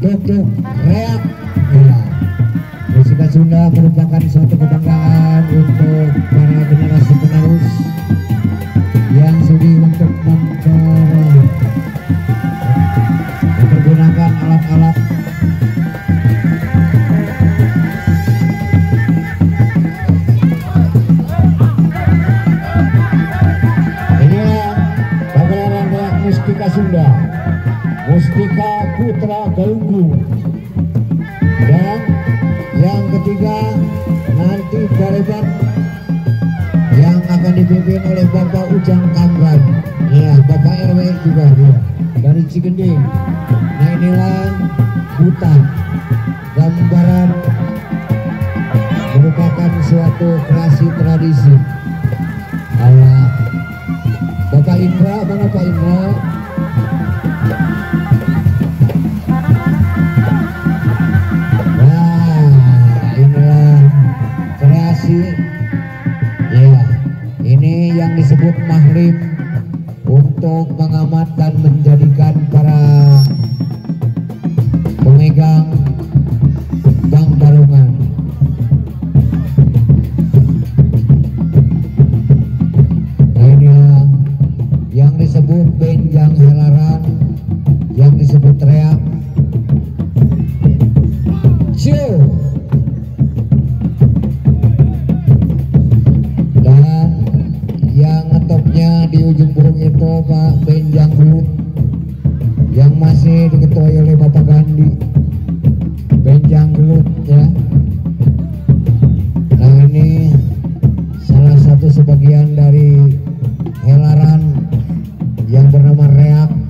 Duk reak. Ya. Musika Sunda merupakan suatu kebanggaan untuk para generasi penerus yang sudi untuk mempergunakan alat-alat Mustika Sunda, Mustika Putra Galunggung. Dan yang ketiga nanti barebat yang akan dipimpin oleh Bapak Ujang Kamran, ya Bapak RW juga dia dari Cigending. Nah inilah hutan gambaran merupakan suatu kreasi tradisi. Allah Bapak Indra, mana Pak Indra? Nah, inilah kreasi. Ya, ini yang disebut mahrim untuk mengamat dan menjadikan para pemegang bank barungan. Yang disebut benjang helaran, yang disebut reak, ciu, dan yang ngetopnya di ujung burung itu Pak benjang gelut yang masih diketuai oleh Bapak Gandhi, benjang gelut ya. Nah ini salah satu sebagian dari helaran yang bernama reak.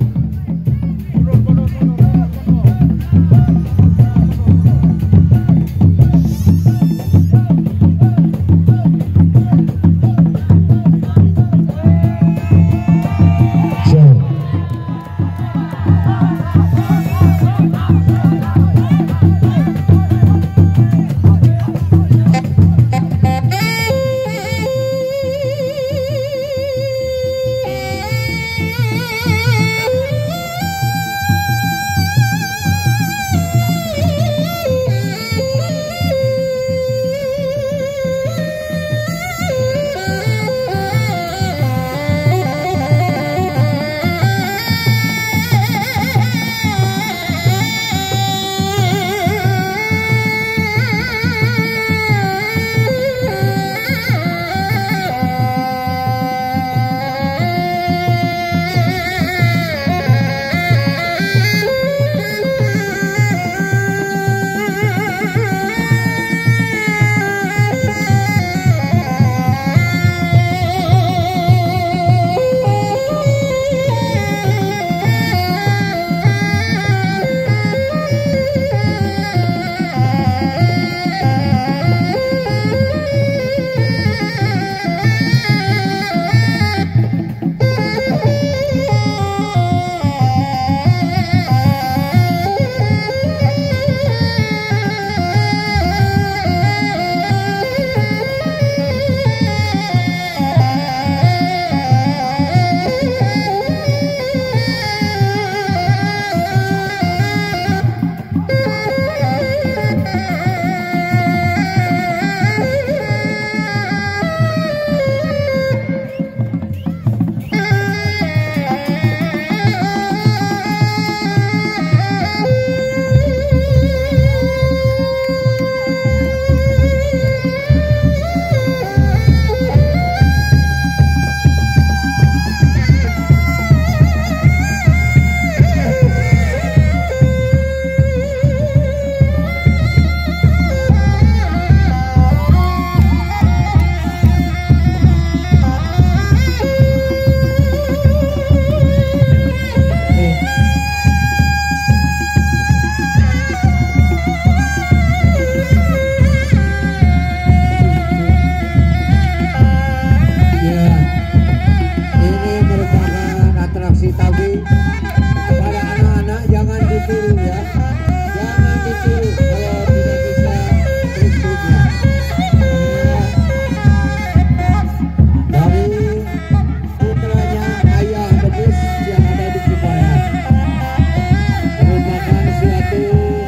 Merupakan suatu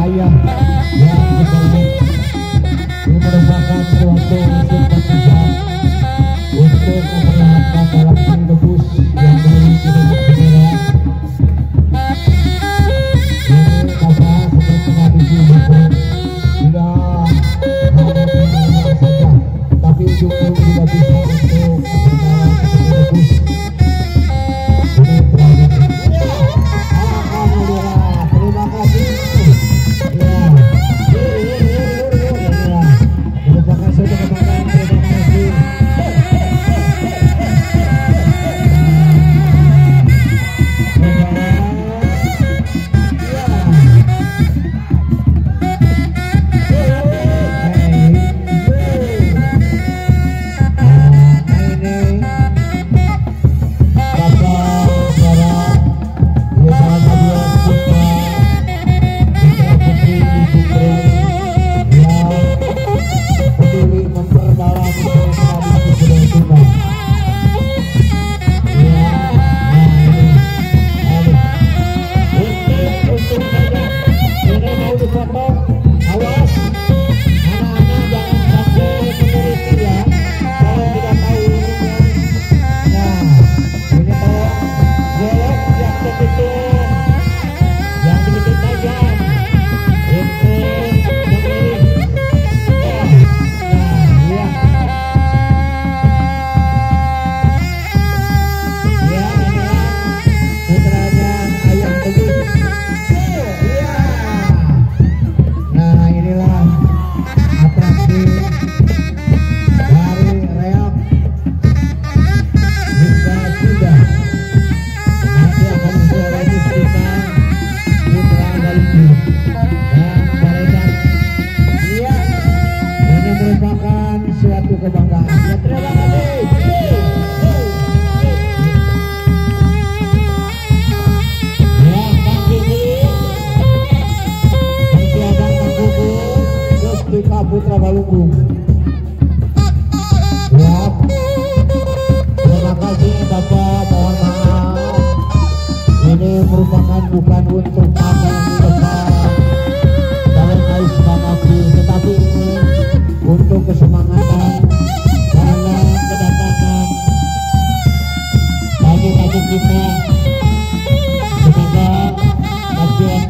ayah yang diberi. Ini merupakan suatu simpatisan untuk memperlihatkan dalam sinebus yang dimiliki untuk bendera. Ini apa seperti tradisi hukum tidak hanya bendera saja, tapi ujung-ujung juga bisa untuk membawa sinebus. Ini tradisi. Alhamdulillah, terima kasih. Ya, merupakan suatu kebanggaan. Terima kasih. Putra Galunggung. Ya, terima kasih Bapak, mohon maaf. Ini merupakan bukan untuk apa yang dilepas dalam kais Bangapri, tetapi ini untuk kesemangatan karena kedatangan tamu-tamu kita. Semoga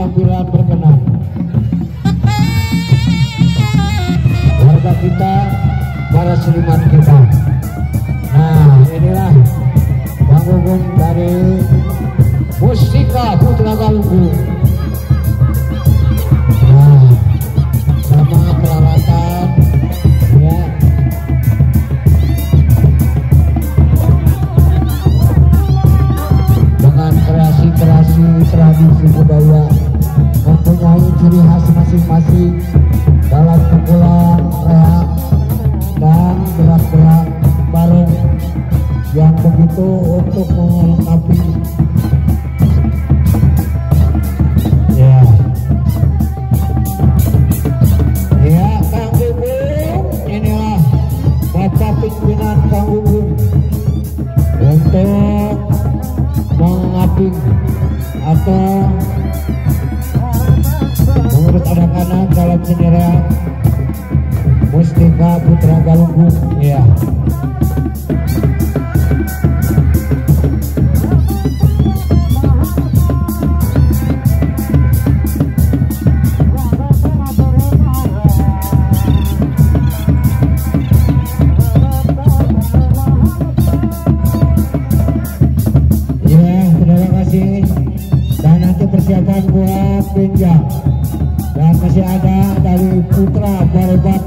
tampilan berkenan. Kita, para seniman kita. Nah, inilah panggung dari Mustika Putra Galunggung. Nah, sama peralatan ya. Dengan kreasi-kreasi tradisi budaya mempunyai ciri khas masing-masing dalam pukulan, reak, dan gerak-gerak bareng yang begitu untuk melengkapi. Ya, ya, Kang Gugum, inilah Bapak pimpinan Kang Gugum untuk mengaping atau mengurus anak-anak dalam seni reak Mustika Putra Galunggung. Ya, terima kasih. Dan nanti persiapan buat penjam. Dan masih ada dari Putra Barebat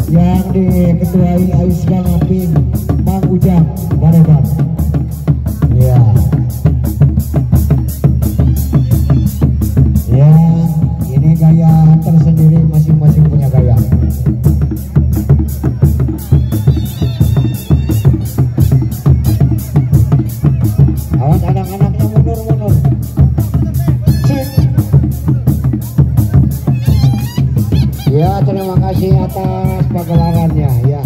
yang diketuai Ais Bangapin, Mang Ujang Barebat. Ya, ya, ini gaya tersendiri, masing-masing punya gaya. Awas anak-anaknya mundur-mundur. Ya, terima kasih atas pagelarannya ya.